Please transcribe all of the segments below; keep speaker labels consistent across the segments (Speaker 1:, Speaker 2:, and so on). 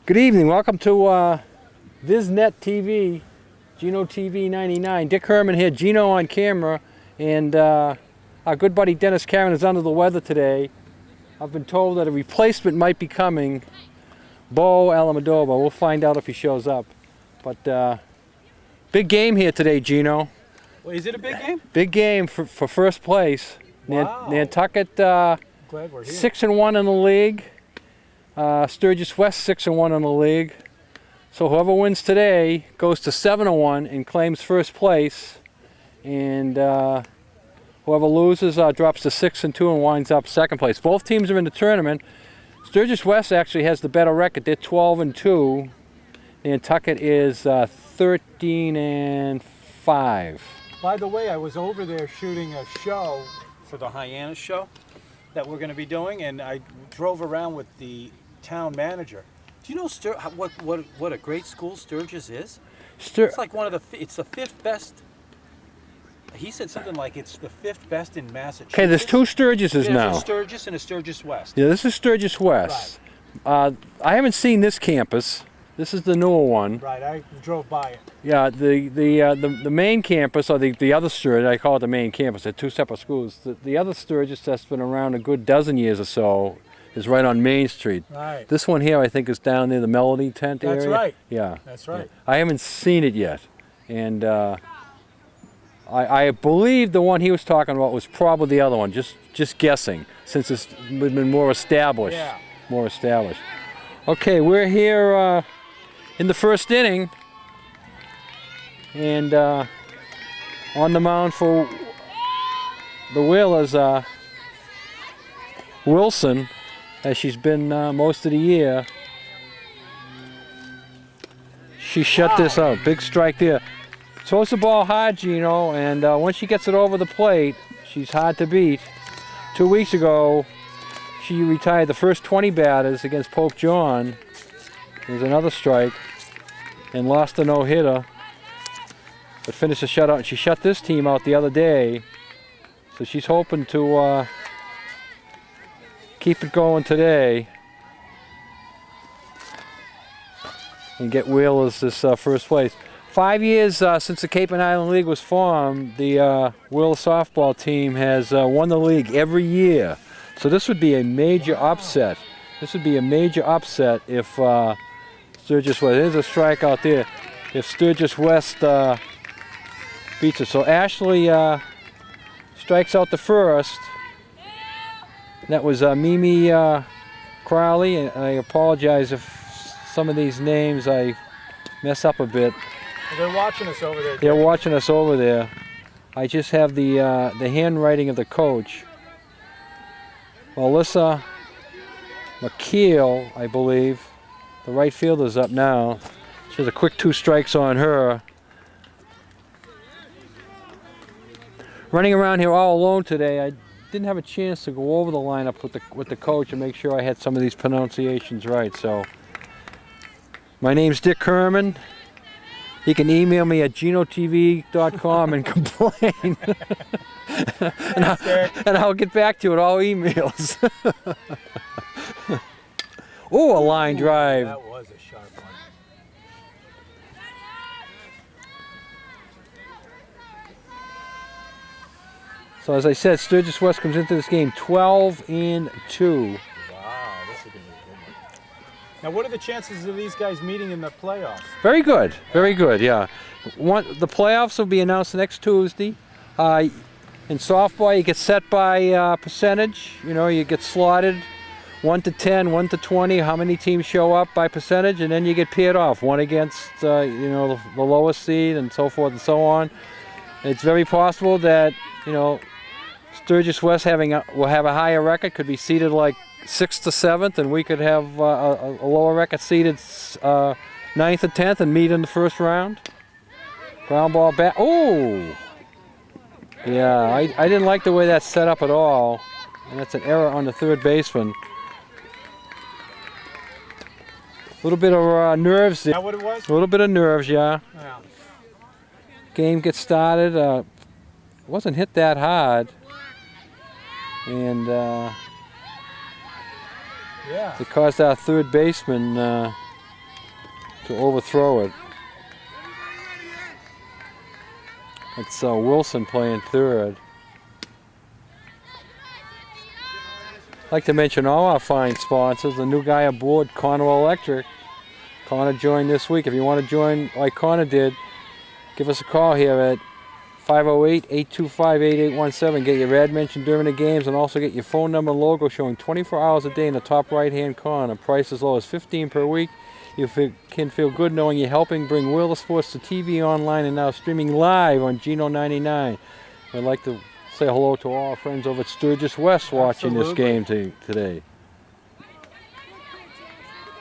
Speaker 1: Good evening. Welcome to VizNet TV, Gino TV 99. Dick Herman here, Gino on camera, and our good buddy Dennis Karen is under the weather today. I've been told that a replacement might be coming, Bo Alamodoba. We'll find out if he shows up. But big game here today, Gino.
Speaker 2: Well, is it a big game?
Speaker 1: Big game for first place.
Speaker 2: Wow.
Speaker 1: Nantucket
Speaker 2: Glad we're here.
Speaker 1: 6-1 in the league. Sturgis West 6-1 in the league. So whoever wins today goes to 7-1 and claims first place, and whoever loses drops to 6-2 and winds up second place. Both teams are in the tournament. Sturgis West actually has the better record. They're 12-2. Nantucket is 13-5.
Speaker 2: By the way, I was over there shooting a show for the Hyannis show that we're going to be doing, and I drove around with the town manager. Do you know what a great school Sturgis is? It's like it's the fifth best. He said something like it's the fifth best in Massachusetts.
Speaker 1: Okay, there's two Sturgises now.
Speaker 2: There's a Sturgis and a Sturgis West.
Speaker 1: Yeah, this is Sturgis West. Right. I haven't seen this campus. This is the newer one.
Speaker 2: Right, I drove by it.
Speaker 1: Yeah, the main campus, or the other Sturgis, I call it the main campus. They're two separate schools. The other Sturgis that's been around a good dozen years or so is right on Main Street.
Speaker 2: Right.
Speaker 1: This one here, I think, is down near the Melody tent area.
Speaker 2: That's right.
Speaker 1: Yeah.
Speaker 2: That's right.
Speaker 1: Yeah. I haven't seen it yet, and I believe the one he was talking about was probably the other one. Just guessing, since it's been more established.
Speaker 2: Yeah.
Speaker 1: More established. Okay, we're here in the first inning, and on the mound for the Whalers, Wilson, as she's been most of the year. She shut this out. Big strike there. Throws the ball hard, Gino, and once she gets it over the plate, she's hard to beat. 2 weeks ago, she retired the first 20 batters against Pope John. There's another strike, and lost a no-hitter, but finished a shutout. And she shut this team out the other day, so she's hoping to keep it going today and get Whalers this first place. 5 years since the Cape and Island League was formed, the Whalers softball team has won the league every year. So this would be a major upset. This would be a major upset if Sturgis West, there's a strikeout there, if Sturgis West beats it. So Ashley strikes out the first. That was Mimi Crowley, and I apologize if some of these names I mess up a bit.
Speaker 2: They're watching us over there.
Speaker 1: They're watching us over there. I just have the handwriting of the coach. Melissa McKeel, I believe. The right fielder's up now. She has a quick 2 strikes on her. Running around here all alone today, I didn't have a chance to go over the lineup with the coach and make sure I had some of these pronunciations right. So, my name's Dick Herman. You can email me at ginotv.com and complain. and I'll get back to you with all emails. Oh, a line drive.
Speaker 2: That was a sharp one.
Speaker 1: So as I said, Sturgis West comes into this game 12-2.
Speaker 2: Wow, this is going to be a good one. Now, what are the chances of these guys meeting in the playoffs?
Speaker 1: Very good, yeah. The playoffs will be announced next Tuesday. In softball, you get set by percentage. You know, you get slotted 1 to 10, 1 to 20, how many teams show up by percentage, and then you get paired off, one against the lowest seed and so forth and so on. It's very possible that, Sturgis West will have a higher record, could be seeded like 6th to 7th, and we could have a lower record seeded 9th or 10th and meet in the first round. Ground ball back. Oh! Yeah, I didn't like the way that's set up at all, and that's an error on the third baseman. A little bit of nerves there.
Speaker 2: Is that what it was?
Speaker 1: A little bit of nerves, yeah.
Speaker 2: Yeah.
Speaker 1: Game gets started. It wasn't hit that hard. And
Speaker 2: Yeah.
Speaker 1: it caused our third baseman to overthrow it. It's Wilson playing third. I'd like to mention all our fine sponsors. The new guy aboard, Connor Electric. Connor joined this week. If you want to join like Connor did, give us a call here at 508-825-8817. Get your ad mentioned during the games, and also get your phone number and logo showing 24 hours a day in the top right-hand corner. Price as low as $15 per week. You can feel good knowing you're helping bring Wheeler Sports to TV, online, and now streaming live on Geno 99. I'd like to say hello to all our friends over at Sturgis West watching this game today.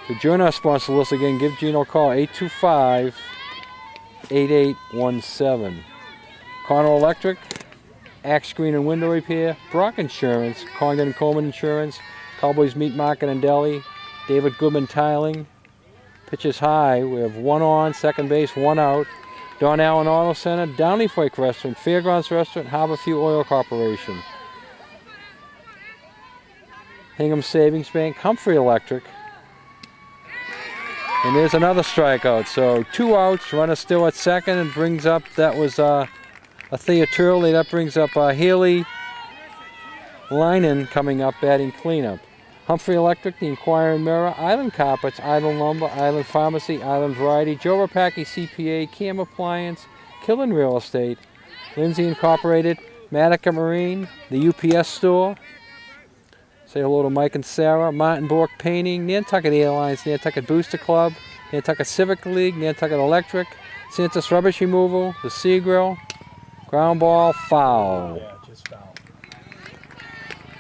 Speaker 1: To join our sponsor list again, give Geno a call, 825-8817. Connor Electric, Axe Screen and Window Repair, Brock Insurance, Condon Coleman Insurance, Cowboys Meat Market and Deli, David Goodman Tiling, Pitches High. We have one on, second base, one out. Don Allen Auto Center, Downey Flake Restaurant, Fairgrounds Restaurant, Harborview Oil Corporation. Hingham Savings Bank, Humphrey Electric. And there's another strikeout. So 2 outs, runner still at second, and brings up, that was Thea Turley. That brings up Haley Linen coming up batting cleanup. Humphrey Electric, the Inquiring Mirror, Island Carpets, Island Lumber, Island Pharmacy, Island Variety, Joe Rapaki CPA, Cam Appliance, Killen Real Estate, Lindsay Incorporated, Matica Marine, the UPS Store. Say hello to Mike and Sarah, Martin Bork Painting, Nantucket Airlines, Nantucket Booster Club, Nantucket Civic League, Nantucket Electric, Santa's Rubbish Removal, the Sea Grill, ground ball, foul.
Speaker 2: Yeah, just foul.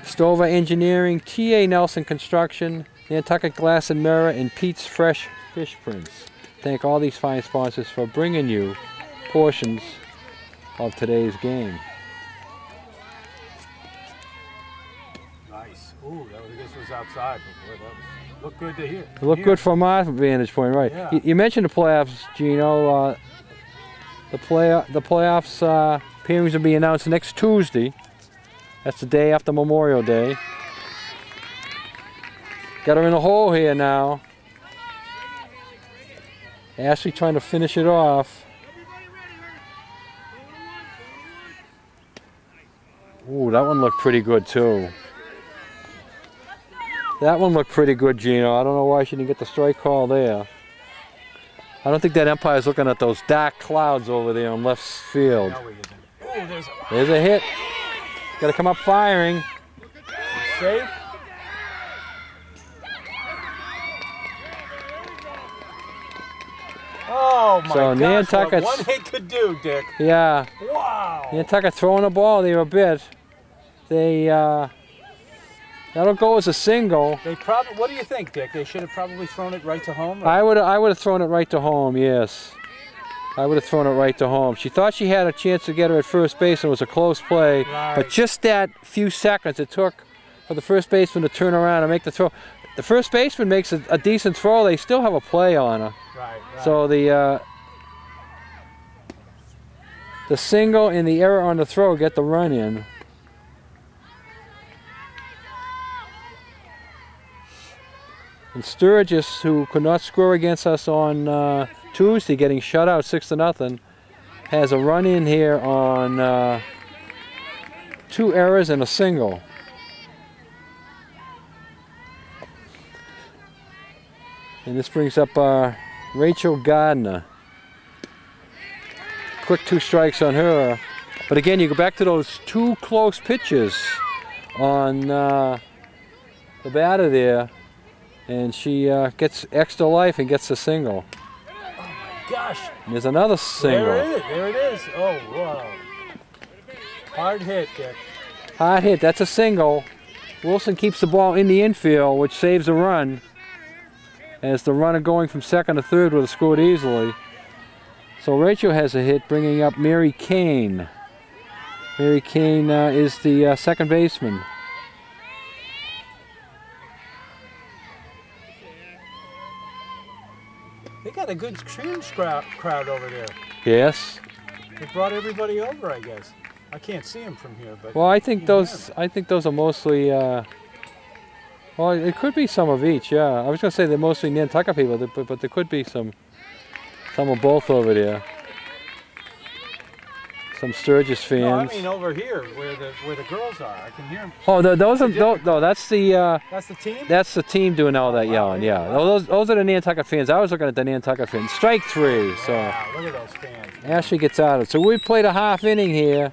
Speaker 1: Stover Engineering, T.A. Nelson Construction, Nantucket Glass and Mirror, and Pete's Fresh Fish Prints. Thank all these fine sponsors for bringing you portions of today's game.
Speaker 2: Nice. Ooh, this was outside. But boy, that looked good to hear.
Speaker 1: It looked good from my vantage point, right?
Speaker 2: Yeah.
Speaker 1: You mentioned the playoffs, Geno. The playoffs pairings will be announced next Tuesday. That's the day after Memorial Day. Got her in a hole here now. Ashley trying to finish it off. Ooh, that one looked pretty good too. That one looked pretty good, Geno. I don't know why she didn't get the strike call there. I don't think that umpire's looking at those dark clouds over there on left field.
Speaker 2: No, he isn't. Ooh,
Speaker 1: There's a hit. Got to come up firing.
Speaker 2: safe. Oh my
Speaker 1: So
Speaker 2: gosh,
Speaker 1: Nantucket's-
Speaker 2: what one hit could do, Dick.
Speaker 1: Yeah.
Speaker 2: Wow.
Speaker 1: Nantucket throwing the ball there a bit. They that'll go as a single.
Speaker 2: They probably. What do you think, Dick? They should have probably thrown it right to home.
Speaker 1: I would have thrown it right to home. Yes, I would have thrown it right to home. She thought she had a chance to get her at first base, and it was a close play.
Speaker 2: Right.
Speaker 1: But just that few seconds it took for the first baseman to turn around and make the throw. The first baseman makes a decent throw. They still have a play on her.
Speaker 2: Right.
Speaker 1: So the single and the error on the throw get the run in. And Sturgis, who could not score against us on Tuesday, getting shut out 6-0, has a run in here on 2 errors and a single. And this brings up Rachel Gardner. Quick 2 strikes on her. But again, you go back to those 2 close pitches on the batter there, and she gets extra life and gets a single.
Speaker 2: Oh my gosh.
Speaker 1: And there's another single.
Speaker 2: There it is. Oh, wow. Hard hit, Dick.
Speaker 1: Hard hit, that's a single. Wilson keeps the ball in the infield, which saves a run. As the runner going from second to third would have scored easily. So Rachel has a hit, bringing up Mary Kane. Mary Kane is the second baseman.
Speaker 2: They got a good crowd over there.
Speaker 1: Yes.
Speaker 2: They brought everybody over, I guess. I can't see them from here, but
Speaker 1: Well, I think those are mostly. Well, it could be some of each. Yeah, I was going to say they're mostly Nantucket people, but there could be some Some are both over there. Some Sturgis fans.
Speaker 2: No, I mean over here where the girls are. I can hear them.
Speaker 1: Oh, those are no. That's the.
Speaker 2: That's the team.
Speaker 1: That's the team doing all that yelling. Yeah, those are the Nantucket fans. I was looking at the Nantucket fans. Strike 3. So
Speaker 2: Wow, look at those fans.
Speaker 1: Ashley gets out of it. So we played a half inning here,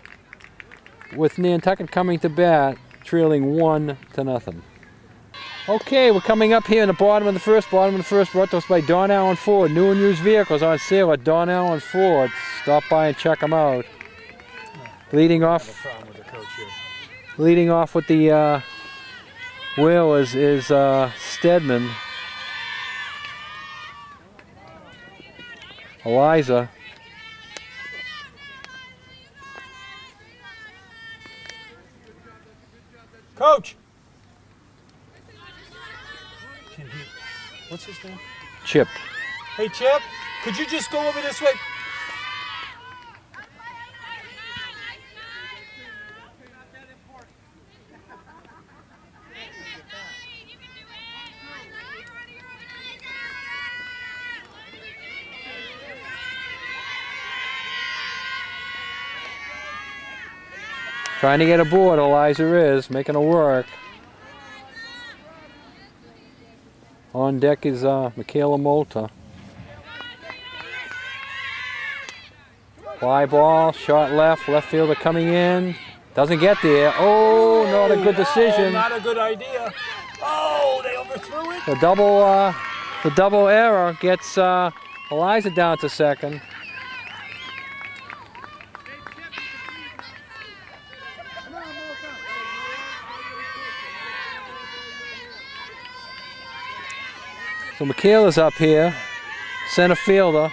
Speaker 1: with Nantucket coming to bat, trailing 1-0. Okay, we're coming up here in the bottom of the first. Bottom of the first, brought to us by Don Allen Ford. New and used vehicles on sale at Don Allen Ford. Stop by and check them out. Leading
Speaker 2: I
Speaker 1: off.
Speaker 2: have a problem with the coach here.
Speaker 1: Leading off with the wheel is Stedman. Eliza.
Speaker 2: Coach. What's his name?
Speaker 1: Chip.
Speaker 2: Hey Chip, could you just go over this way?
Speaker 1: Trying to get aboard, Eliza is, making it work. On deck is Michaela Molta. Fly ball, shot left, left fielder coming in. Doesn't get there. Oh, not a good decision.
Speaker 2: Oh, not a good idea. Oh, they overthrew it.
Speaker 1: The double error gets Eliza down to second. So Michaela's up here, center fielder.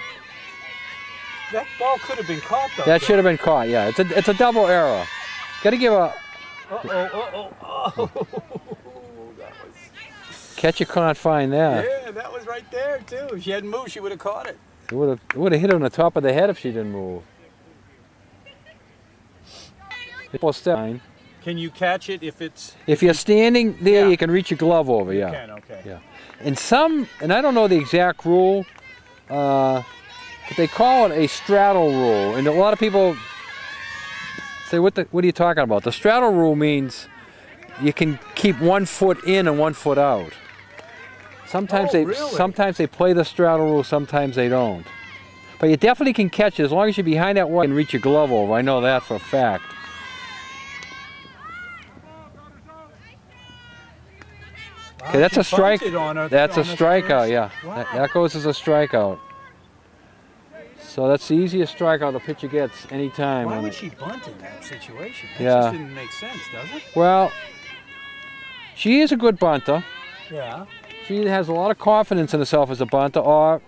Speaker 2: That ball could have been caught though.
Speaker 1: That should have been caught. Yeah, it's a double error. Got to give a
Speaker 2: Oh. That was.
Speaker 1: catch you can't find that.
Speaker 2: Yeah, that was right there too. If she hadn't moved, she would have caught it.
Speaker 1: It would have hit her on the top of the head if she didn't move.
Speaker 2: Can you catch it if it's?
Speaker 1: If you're standing there,
Speaker 2: Yeah.
Speaker 1: you can reach your glove over.
Speaker 2: You
Speaker 1: Yeah.
Speaker 2: can, okay.
Speaker 1: Yeah. And I don't know the exact rule, but they call it a straddle rule. And a lot of people say, what are you talking about? The straddle rule means you can keep 1 foot in and 1 foot out. Sometimes
Speaker 2: Oh, really?
Speaker 1: sometimes they play the straddle rule, sometimes they don't. But you definitely can catch it as long as you're behind that wall and reach your glove over. I know that for a fact. Okay, that's a
Speaker 2: She
Speaker 1: strike.
Speaker 2: bunted on her-
Speaker 1: That's a
Speaker 2: on the
Speaker 1: strikeout,
Speaker 2: first-
Speaker 1: yeah.
Speaker 2: Wow.
Speaker 1: That goes as a strikeout. So that's the easiest strikeout the pitcher gets anytime.
Speaker 2: Why
Speaker 1: on
Speaker 2: would
Speaker 1: it.
Speaker 2: she bunt in that situation? That
Speaker 1: Yeah.
Speaker 2: just didn't make sense, does it?
Speaker 1: Well, she is a good bunter.
Speaker 2: Yeah.
Speaker 1: She has a lot of confidence in herself as a bunter, or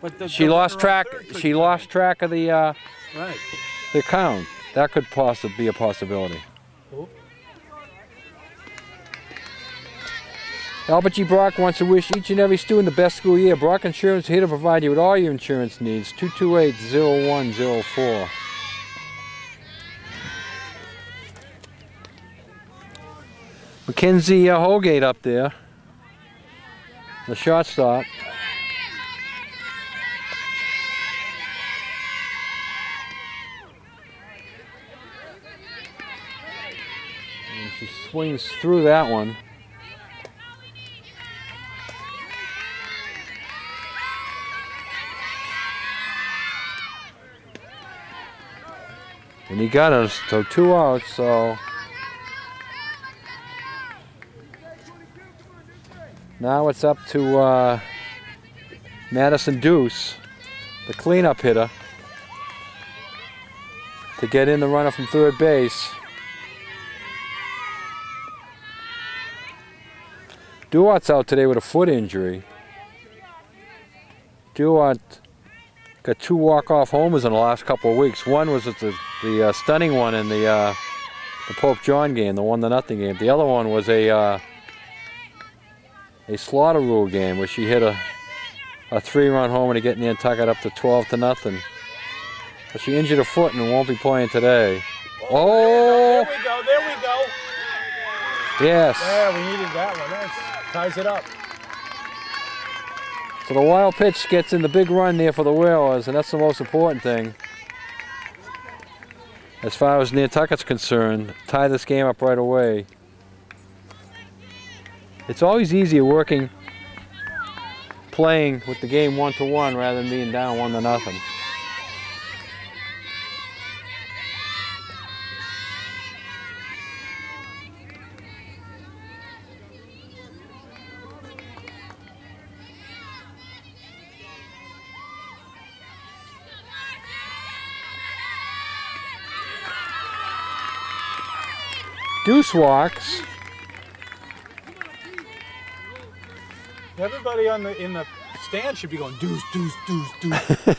Speaker 2: But
Speaker 1: she
Speaker 2: the
Speaker 1: lost
Speaker 2: runner on
Speaker 1: track.
Speaker 2: third could
Speaker 1: She
Speaker 2: bunt.
Speaker 1: lost track of the
Speaker 2: Right.
Speaker 1: count. That could possibly be a possibility.
Speaker 2: Cool.
Speaker 1: Albert G. Brock wants to wish each and every student the best school year. Brock Insurance is here to provide you with all your insurance needs. 228-0104. Mackenzie Holgate up there, the shortstop. And she swings through that one. And he got us, so 2 outs, so now it's up to Madison Deuce, the cleanup hitter, to get in the runner from third base. Duart's out today with a foot injury. Duart got 2 walk-off homers in the last couple of weeks. One was at the stunning one in the Pope John game, the 1-0 game. The other one was a slaughter rule game where she hit a 3-run homer to get Nantucket up to 12-0. But she injured her foot and won't be playing today. Oh!
Speaker 2: There we go. There we go.
Speaker 1: Yes.
Speaker 2: Yeah, we needed that one. That ties it up.
Speaker 1: So the wild pitch gets in the big run there for the Whalers, and that's the most important thing. As far as Nantucket's concerned, tie this game up right away. It's always easier playing with the game 1-1 rather than being down 1-0. Deuce walks.
Speaker 2: Everybody in the stand should be going deuce, deuce, deuce, deuce.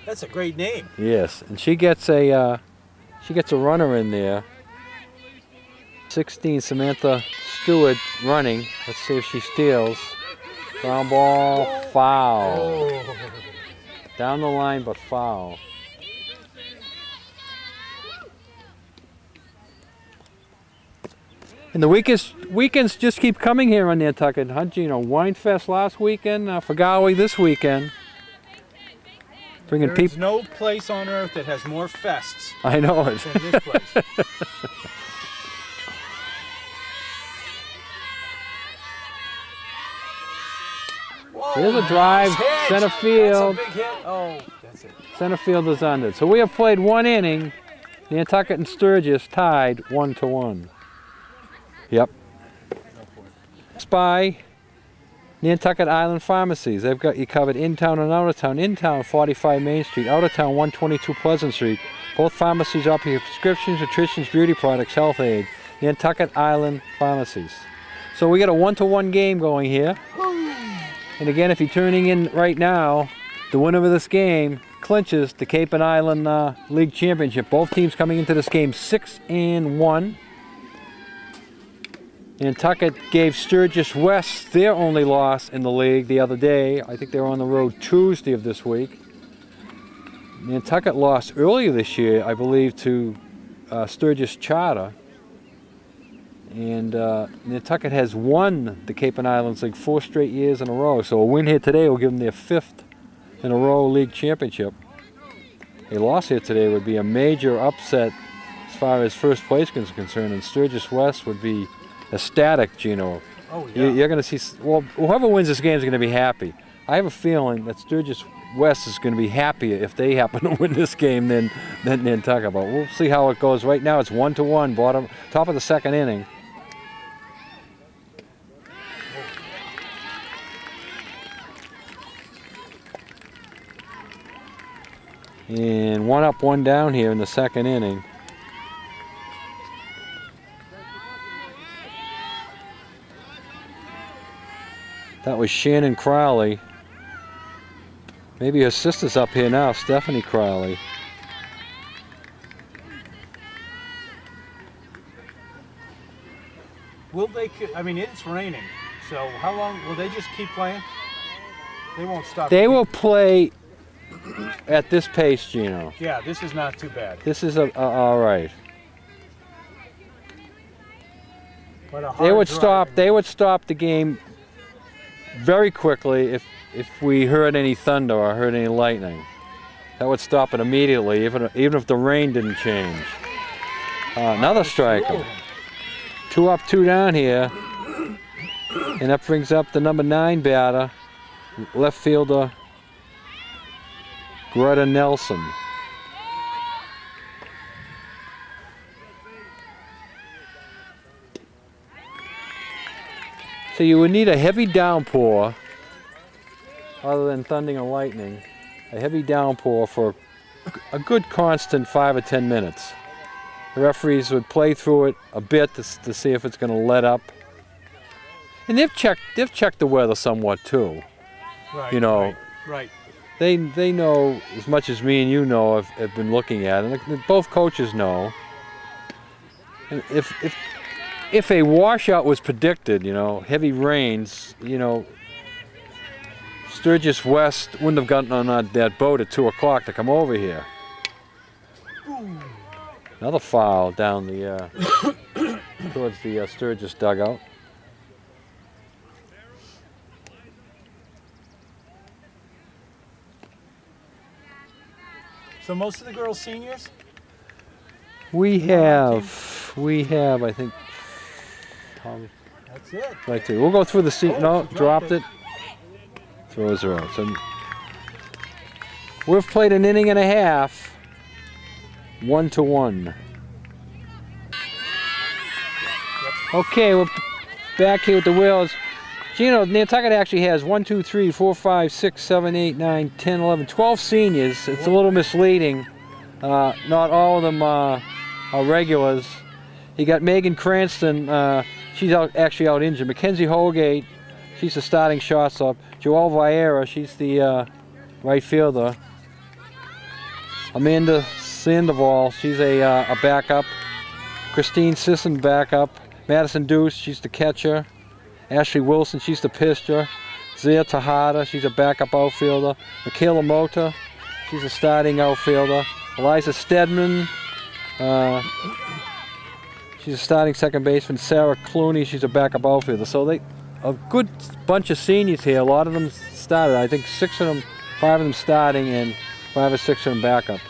Speaker 2: That's a great name.
Speaker 1: Yes, and she gets a runner in there. 16, Samantha Stewart running. Let's see if she steals. Ground ball, foul.
Speaker 2: Oh.
Speaker 1: Down the line, but foul. And the weekends just keep coming here on Nantucket. You know, Winefest last weekend, Fagawi this weekend. Bringing people.
Speaker 2: There's no place on earth that has more fests
Speaker 1: I know it.
Speaker 2: than this place.
Speaker 1: Here's a drive,
Speaker 2: Hit.
Speaker 1: center field.
Speaker 2: That's a big hit. Oh, that's it.
Speaker 1: Center field is under. So we have played one inning. Nantucket and Sturgis tied 1-1. Yep. By Nantucket Island Pharmacies. They've got you covered in town and out of town. In town, 45 Main Street. Out of town, 122 Pleasant Street. Both pharmacies offer you prescriptions, nutrition, beauty products, health aid. Nantucket Island Pharmacies. So we got a 1-1 game going here. And again, if you're tuning in right now, the winner of this game clinches the Cape and Island League Championship. Both teams coming into this game 6-1. Nantucket gave Sturgis West their only loss in the league the other day. I think they were on the road Tuesday of this week. Nantucket lost earlier this year, I believe, to Sturgis Charter. And Nantucket has won the Cape and Islands League 4 straight years in a row. So a win here today will give them their 5th in a row league championship. A loss here today would be a major upset as far as first place is concerned, and Sturgis West would be ecstatic, Gino.
Speaker 2: Oh, yeah.
Speaker 1: You're going to see, well, whoever wins this game is going to be happy. I have a feeling that Sturgis West is going to be happier if they happen to win this game than Nantucket. But we'll see how it goes. Right now it's 1-1, top of the second inning. And 1 up, 1 down here in the second inning. That was Shannon Crowley. Maybe her sister's up here now, Stephanie Crowley.
Speaker 2: Will they? I mean, it's raining. So how long will they just keep playing? They won't stop.
Speaker 1: They will play at this pace, Gino.
Speaker 2: Yeah, this is not too bad.
Speaker 1: This is all right.
Speaker 2: But a hard
Speaker 1: They would
Speaker 2: drive.
Speaker 1: stop. They would stop the game very quickly if we heard any thunder or heard any lightning. That would stop it immediately, even if the rain didn't change. Another striker. 2 up, 2 down here, and that brings up the number 9 batter, left fielder Greta Nelson. So you would need a heavy downpour, other than thunder and lightning, a heavy downpour for a good constant 5 or 10 minutes. The referees would play through it a bit to see if it's going to let up. And they've checked the weather somewhat too.
Speaker 2: Right,
Speaker 1: You know,
Speaker 2: right.
Speaker 1: They know as much as me and you know have been looking at it. And both coaches know. And if a washout was predicted, you know, heavy rains, you know, Sturgis West wouldn't have gotten on that boat at 2 o'clock to come over here. Another foul down the towards the Sturgis dugout.
Speaker 2: So most of the girls seniors?
Speaker 1: We have, I think,
Speaker 2: That's it.
Speaker 1: right there. We'll go through the seat.
Speaker 2: Oh,
Speaker 1: No,
Speaker 2: she
Speaker 1: dropped it. Throws her out. So we've played an inning and a half, 1-1. Okay, we're back here with the wheels. Gino, Nantucket actually has 1, 2, 3, 4, 5, 6, 7, 8, 9, 10, 11, 12 seniors. It's a little misleading. Not all of them are regulars. You got Megan Cranston. She's actually out injured. Mackenzie Holgate, she's the starting shortstop. Joelle Vieira, she's the right fielder. Amanda Sandoval, she's a backup. Christine Sisson, backup. Madison Deuce, she's the catcher. Ashley Wilson, she's the pitcher. Zia Tejada, she's a backup outfielder. Michaela Mota, she's a starting outfielder. Eliza Stedman, she's a starting second baseman. Sarah Clooney, she's a backup outfielder. So a good bunch of seniors here. A lot of them started. I think 5 of them starting, and 5 or 6 of them backups.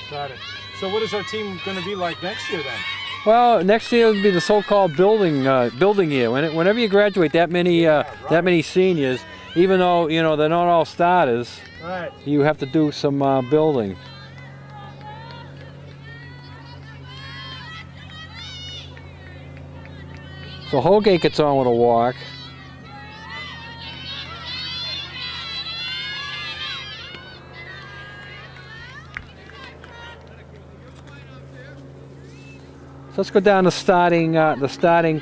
Speaker 2: Got it. So what is our team going to be like next year then?
Speaker 1: Well, next year will be the so-called building year. Whenever you graduate that many seniors, even though they're not all starters,
Speaker 2: right,
Speaker 1: you have to do some building. So Holgate gets on with a walk. So let's go down to the starting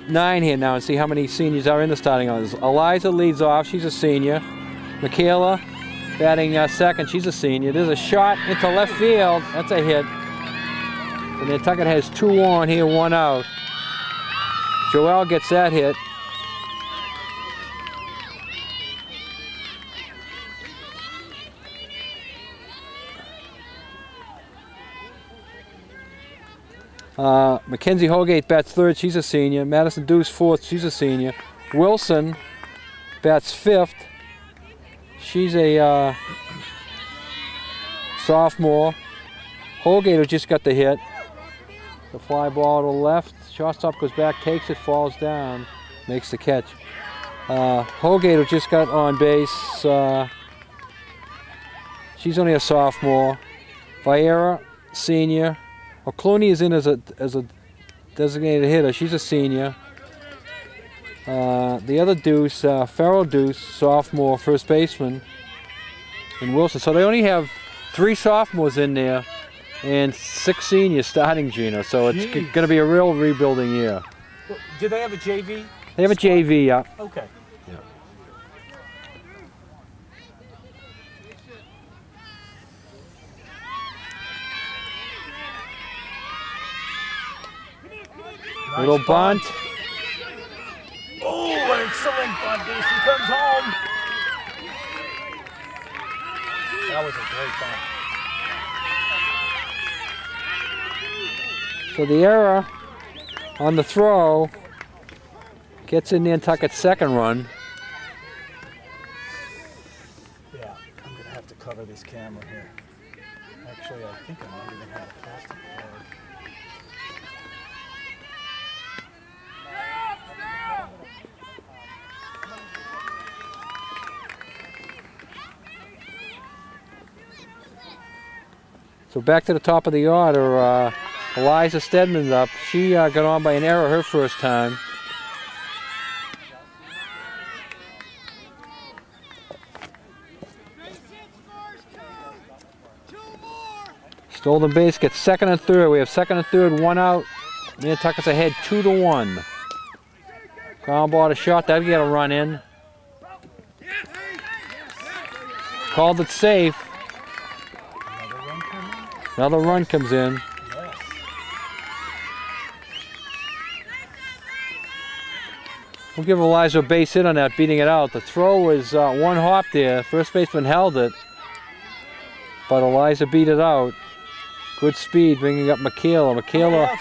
Speaker 1: 9 here now and see how many seniors are in the starting line. Eliza leads off, she's a senior. Michaela batting second, she's a senior. There's a shot into left field, that's a hit. And Nantucket has 2 on here, 1 out. Joelle gets that hit. Mackenzie Holgate bats third, she's a senior. Madison Deuce fourth, she's a senior. Wilson bats fifth. She's a sophomore. Holgate who just got the hit. The fly ball to the left. Shortstop goes back, takes it, falls down, makes the catch. Holgate who just got on base. She's only a sophomore. Vieira, senior. Clooney is in as a designated hitter. She's a senior. The other Deuce, Farrell Deuce, sophomore, first baseman, and Wilson. So they only have 3 sophomores in there and 6 seniors starting, Gina. So it's going to be a real rebuilding year.
Speaker 2: Well, do they have a JV?
Speaker 1: They have a JV, yeah.
Speaker 2: Okay.
Speaker 1: Yeah.
Speaker 2: Nice
Speaker 1: Little bunt.
Speaker 2: Oh, an excellent bunt. There she comes home. That was a great bunt.
Speaker 1: So the error on the throw gets in Nantucket's second run.
Speaker 2: Yeah, I'm going to have to cover this camera here. Actually, I think I might even have a plastic card.
Speaker 1: So back to the top of the order, Eliza Stedman's up. She got on by an error her first time. Stolen base gets second and third. We have second and third, 1 out. Nantucket's ahead 2-1. Ground ball to shot, that'll get a run in. Called it safe. Another run comes in.
Speaker 2: Yes.
Speaker 1: We'll give Eliza a base hit on that, beating it out. The throw was 1 hop there. First baseman held it, but Eliza beat it out. Good speed, bringing up Michaela. Michaela,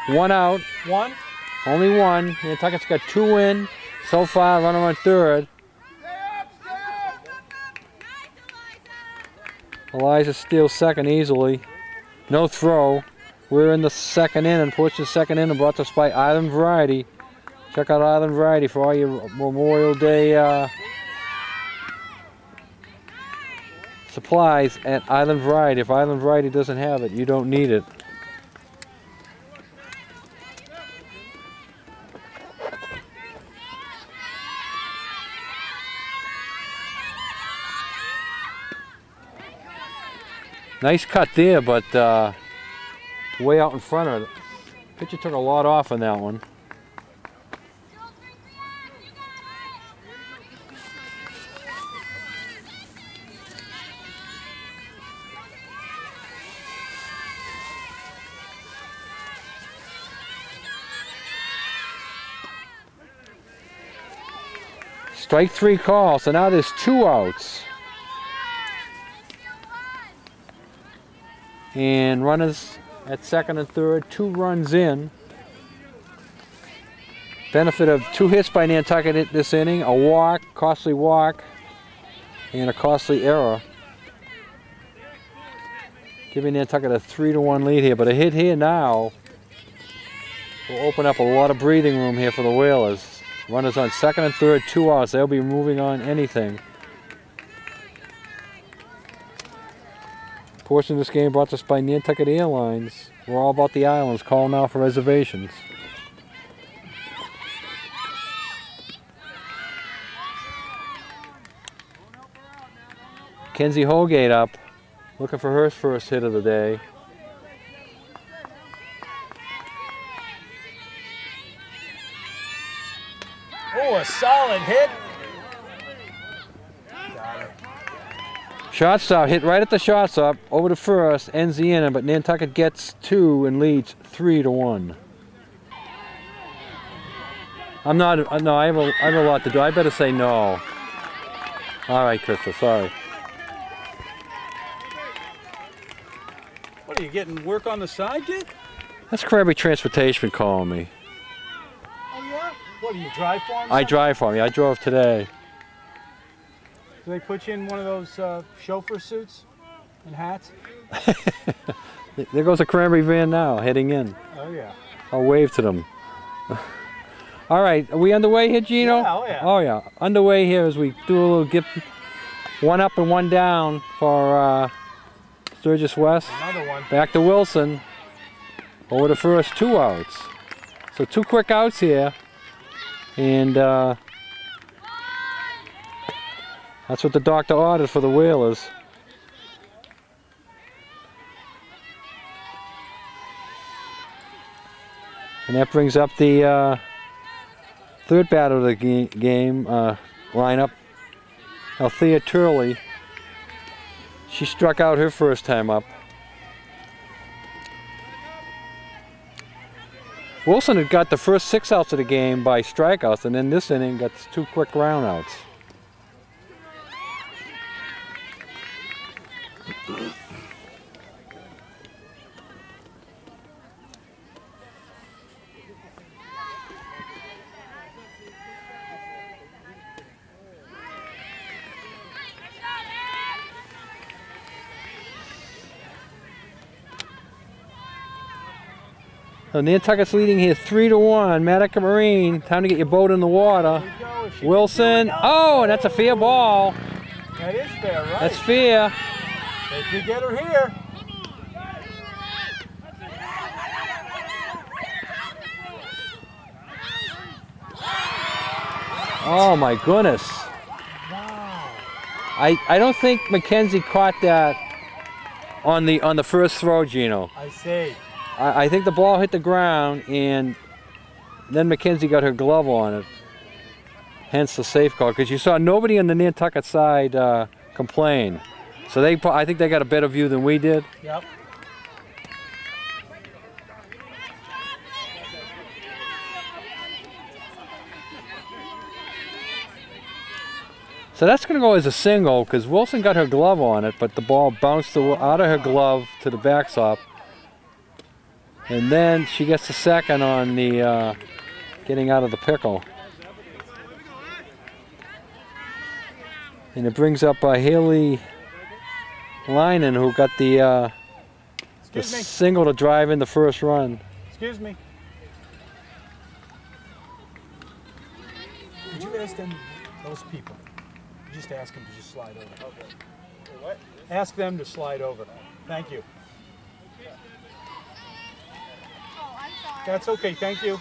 Speaker 1: 1 out.
Speaker 2: 1?
Speaker 1: Only 1. Nantucket's got 2 in. So far, runner on third. Elijah steals second easily. No throw. We're in the second inning. Push the second inning brought to us by Island Variety. Check out Island Variety for all your Memorial Day supplies at Island Variety. If Island Variety doesn't have it, you don't need it. Nice cut there, but way out in front of it. Pitcher took a lot off on that one. Strike 3 call, so now there's 2 outs. And runners at second and third, 2 runs in. Benefit of 2 hits by Nantucket this inning, a walk, costly walk, and a costly error. Giving Nantucket a 3-1 lead here, but a hit here now will open up a lot of breathing room here for the Whalers. Runners on second and third, 2 outs. They'll be moving on anything. Portion of this game brought to us by Nantucket Airlines. We're all about the islands. Call now for reservations. Kenzie Holgate up, looking for her first hit of the day.
Speaker 2: Oh, a solid hit.
Speaker 1: Shortstop hit right at the shortstop, over to first, ends the inning, but Nantucket gets 2 and leads 3-1. No, I have a lot to do. I better say no. All right, Crystal, sorry.
Speaker 2: What, are you getting work on the side, kid?
Speaker 1: That's Krabby Transportation calling me.
Speaker 2: Oh, yeah? What, do you drive for him?
Speaker 1: I drive for me. I drove today.
Speaker 2: Do they put you in one of those chauffeur suits and hats?
Speaker 1: There goes a Cranberry van now, heading in.
Speaker 2: Oh, yeah.
Speaker 1: I'll wave to them. All right, are we underway here, Gino?
Speaker 2: Yeah, oh, yeah.
Speaker 1: Oh, yeah. Underway here as we do a little get 1 up and 1 down for Sturgis West.
Speaker 2: Another one.
Speaker 1: Back to Wilson. Over the first, 2 outs. So 2 quick outs here. And that's what the doctor ordered for the Whalers. And that brings up the third batter of the game lineup, Althea Turley. She struck out her first time up. Wilson had got the first 6 outs of the game by strikeouts, and then this inning got 2 quick groundouts. So Nantucket's leading here 3-1. Matica Marine, time to get your boat in the water. Wilson, oh, and that's a fair ball.
Speaker 2: That is fair, right?
Speaker 1: That's fair.
Speaker 2: They could get her here.
Speaker 1: Oh my goodness.
Speaker 2: Wow.
Speaker 1: I don't think Mackenzie caught that on the first throw, Gino.
Speaker 2: I see.
Speaker 1: I think the ball hit the ground and then Mackenzie got her glove on it. Hence the safe call, because you saw nobody on the Nantucket side complain. So I think they got a better view than we did.
Speaker 2: Yep.
Speaker 1: So that's going to go as a single because Wilson got her glove on it, but the ball bounced out of her glove to the backstop. And then she gets the second on the getting out of the pickle. And it brings up Haley Linen, who got the
Speaker 2: Excuse me.
Speaker 1: single to drive in the first run.
Speaker 2: Excuse me. Would you ask them, those people, just ask them to just slide over? Okay. What? Ask them to slide over. Thank you.
Speaker 3: Oh, I'm sorry.
Speaker 2: That's okay. Thank you.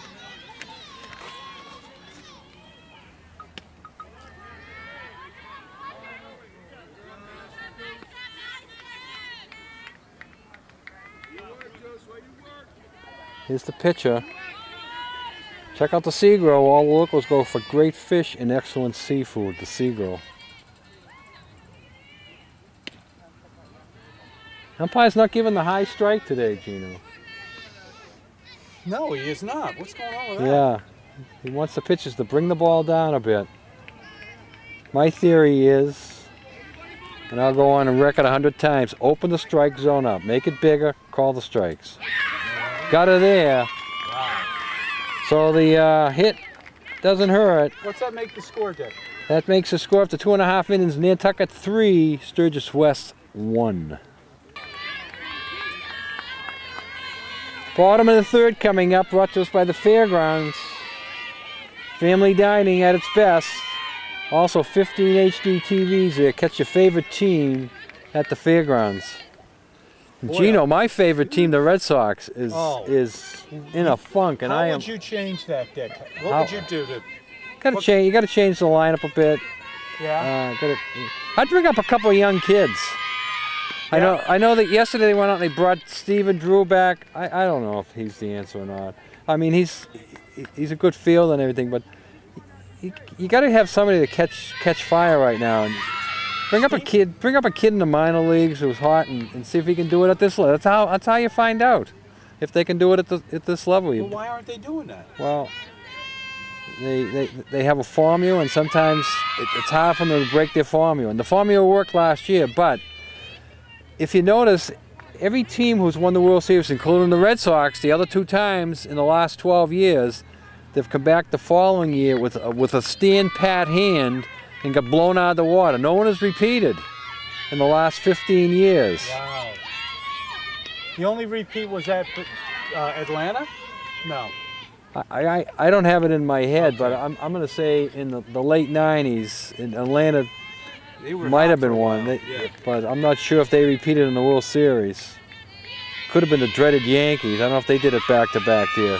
Speaker 1: Here's the picture. Check out the Seagrow. All the locals go for great fish and excellent seafood, the Seagrow. Umpire's not giving the high strike today, Gino.
Speaker 2: No, he is not. What's going on with that?
Speaker 1: Yeah, he wants the pitchers to bring the ball down a bit. My theory is, and I'll go on and record 100 times, open the strike zone up, make it bigger, call the strikes. Got her there.
Speaker 2: Wow.
Speaker 1: So the hit doesn't hurt.
Speaker 2: What's that make the score, Dick?
Speaker 1: That makes the score after 2.5 innings. Nantucket 3, Sturgis West 1. Bottom of the third coming up, brought to us by the Fairgrounds. Family dining at its best. Also 15 HD TVs there. Catch your favorite team at the Fairgrounds. And
Speaker 2: Boy,
Speaker 1: Gino, my favorite team, the Red Sox, is in a funk, and
Speaker 2: How would you change that, Dick? What would you do to?
Speaker 1: gotta change. You gotta change the lineup a bit.
Speaker 2: Yeah.
Speaker 1: I'd bring up a couple of young kids.
Speaker 2: Yeah.
Speaker 1: I know that yesterday they went out and they brought Steven Drew back. I don't know if he's the answer or not. I mean, he's a good field and everything, but you got to have somebody to catch fire right now. And bring up a kid in the minor leagues who's hot and see if he can do it at this level. That's how you find out if they can do it at this level.
Speaker 2: Well, why aren't they doing that?
Speaker 1: Well, they have a formula, and sometimes it's hard for them to break their formula. And the formula worked last year, but if you notice, every team who's won the World Series, including the Red Sox, the other 2 times in the last 12 years, they've come back the following year with a stand-pat hand and got blown out of the water. No one has repeated in the last 15 years.
Speaker 2: Wow. The only repeat was at Atlanta? No.
Speaker 1: I don't have it in my head,
Speaker 2: Okay.
Speaker 1: but I'm going to say in the late 90s in Atlanta
Speaker 2: They were
Speaker 1: might
Speaker 2: hot
Speaker 1: have
Speaker 2: for
Speaker 1: been
Speaker 2: a
Speaker 1: one,
Speaker 2: while, yeah.
Speaker 1: but I'm not sure if they repeated in the World Series. Could have been the dreaded Yankees. I don't know if they did it back-to-back there.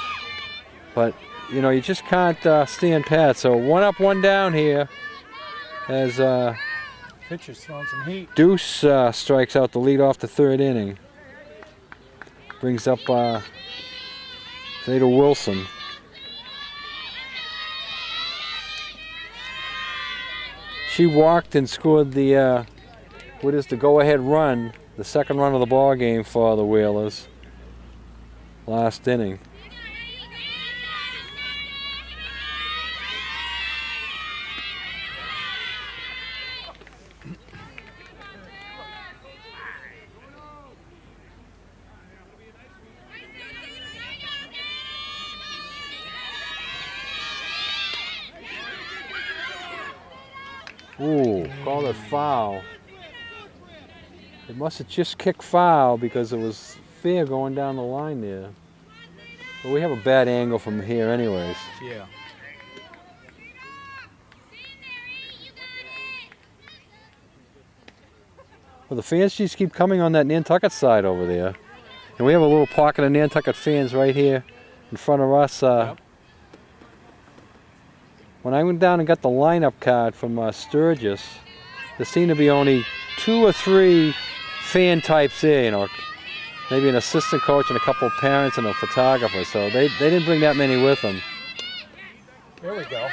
Speaker 1: But, you know, you just can't stand pat. So 1 up, 1 down here as
Speaker 2: Pitcher's throwing some heat.
Speaker 1: Deuce strikes out to lead off the 3rd inning. Brings up Zeta Wilson. She walked and scored the what is the go-ahead run, the 2nd run of the ball game for the Whalers last inning. Ooh, called it foul. It must have just kicked foul because it was fair going down the line there. But we have a bad angle from here anyways.
Speaker 2: Yeah.
Speaker 1: Well, the fans just keep coming on that Nantucket side over there. And we have a little pocket of Nantucket fans right here in front of us.
Speaker 2: Yep.
Speaker 1: When I went down and got the lineup card from Sturgis, there seemed to be only 2 or 3 fan types there, you know, maybe an assistant coach and a couple of parents and a photographer. So they didn't bring that many with them.
Speaker 2: There we go.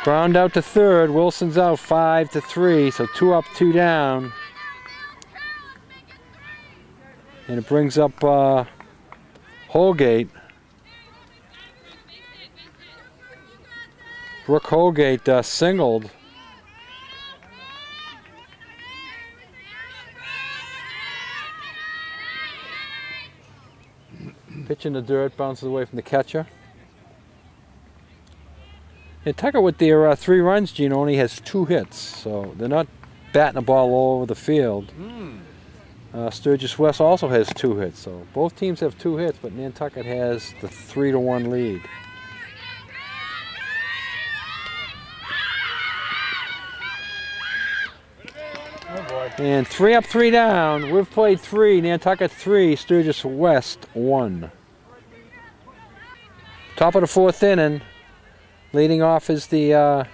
Speaker 1: Ground out to 3rd. Wilson's out 5-3, so 2 up, 2 down. And it brings up Holgate. Brooke Holgate singled. Pitch in the dirt, bounces away from the catcher. Nantucket with their 3 runs, Gene, only has 2 hits, so they're not batting the ball all over the field. Sturgis West also has 2 hits, so both teams have 2 hits, but Nantucket has the 3-1 lead.
Speaker 2: Oh boy.
Speaker 1: And 3 up, 3 down. We've played 3, Nantucket 3, Sturgis West 1. Top of the 4th inning. Leading off is the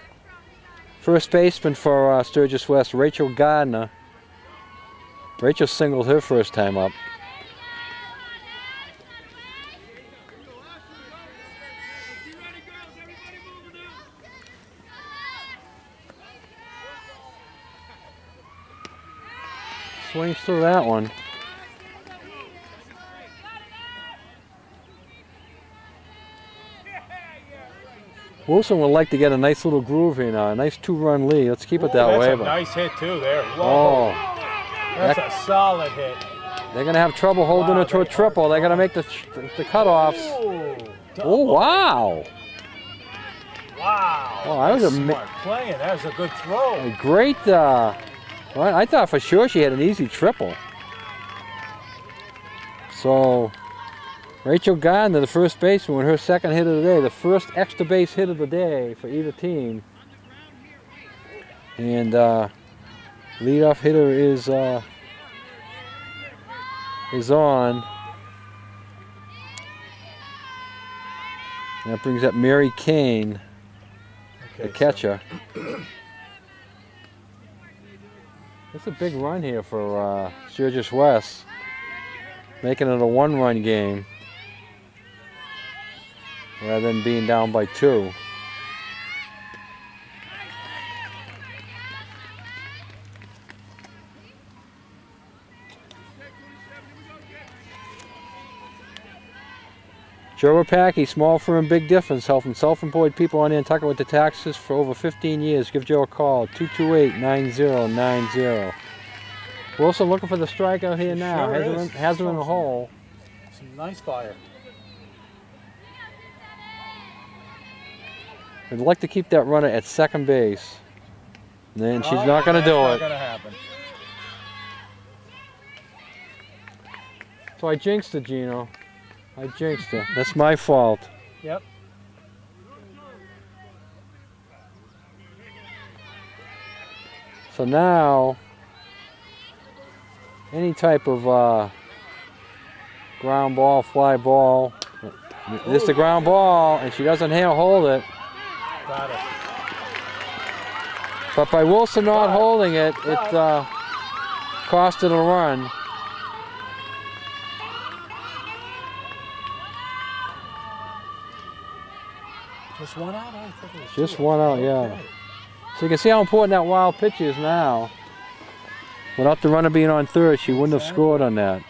Speaker 1: first baseman for Sturgis West, Rachel Gardner. Rachel singled her first time up. Swings through that one. Wilson would like to get a nice little groove here now, a nice 2-run lead. Let's keep it that
Speaker 2: That's
Speaker 1: way.
Speaker 2: a nice hit too there.
Speaker 1: Oh,
Speaker 2: That's a solid hit.
Speaker 1: they're gonna have trouble holding it to a triple. They're gonna make the cutoffs. Oh wow!
Speaker 2: Wow.
Speaker 1: Oh, that was a
Speaker 2: smart playing. That was a good throw.
Speaker 1: A great. Well, I thought for sure she had an easy triple. So, Rachel Gardner, the first baseman, with her second hit of the day, the first extra base hit of the day for either team. And leadoff hitter is on. And that brings up Mary Kane, the catcher. It's a big run here for Sturgis West, making it a 1-run game rather than being down by 2. Joe Rapacki, small firm, big difference, helping self-employed people on Nantucket with the taxes for over 15 years. Give Joe a call, 228-9090. Wilson looking for the strikeout here now.
Speaker 2: Sure
Speaker 1: has her in the hole.
Speaker 2: Some nice fire.
Speaker 1: I'd like to keep that runner at second base. And then she's not going to do
Speaker 2: That's
Speaker 1: it.
Speaker 2: not going to happen.
Speaker 1: So I jinxed it, Gino. I jinxed it. That's my fault.
Speaker 2: Yep.
Speaker 1: So now, any type of ground ball, fly ball, this is the ground ball, and she doesn't hold it.
Speaker 2: Got it.
Speaker 1: But by Wilson not holding it, it costed a run.
Speaker 2: Just one out? I thought it was
Speaker 1: Just
Speaker 2: 2.
Speaker 1: one out, yeah.
Speaker 2: Okay.
Speaker 1: So you can see how important that wild pitch is now. Without the runner being on third, she wouldn't have scored on that.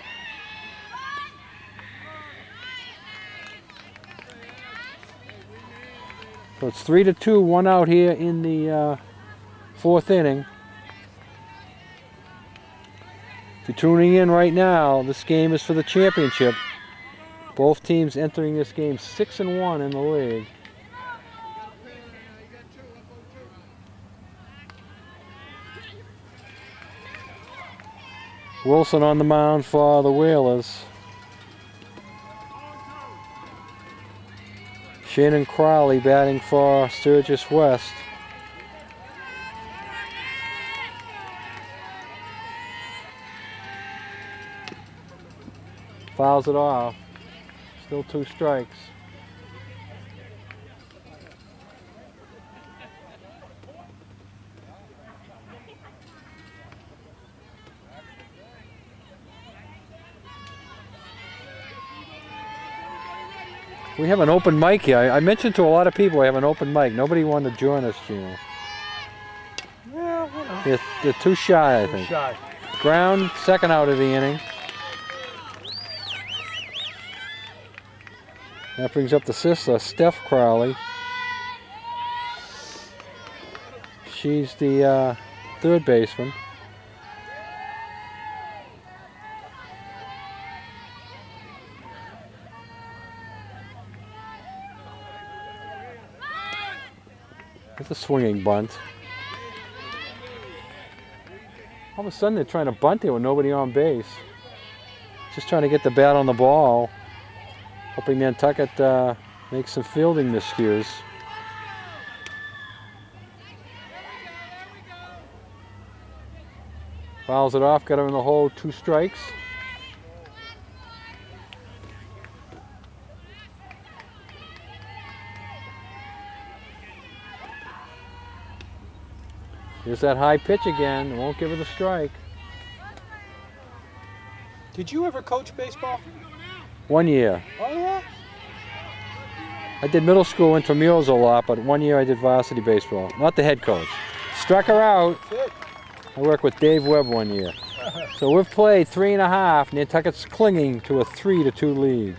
Speaker 1: So it's 3-2, 1 out here in the 4th inning. If you're tuning in right now, this game is for the championship. Both teams entering this game 6-1 in the league. Wilson on the mound for the Whalers. Shannon Crowley batting for Sturgis West. Fouls it off. Still 2 strikes. We have an open mic here. I mentioned to a lot of people we have an open mic. Nobody wanted to join us, Gino.
Speaker 2: Well, you know.
Speaker 1: They're too shy, I think.
Speaker 2: Shy.
Speaker 1: Ground, second out of the inning. That brings up the sister, Steph Crowley. She's the third baseman. It's a swinging bunt. All of a sudden they're trying to bunt there with nobody on base. Just trying to get the bat on the ball. Hoping Nantucket makes some fielding miscues. Fouls it off, got him in the hole, 2 strikes. Here's that high pitch again, won't give it a strike.
Speaker 2: Did you ever coach baseball?
Speaker 1: 1 year.
Speaker 2: Oh yeah.
Speaker 1: I did middle school intramurals a lot, but 1 year I did varsity baseball. Not the head coach. Struck her out.
Speaker 2: That's it.
Speaker 1: I worked with Dave Webb 1 year. So we've played 3.5. Nantucket's clinging to a 3-2 lead.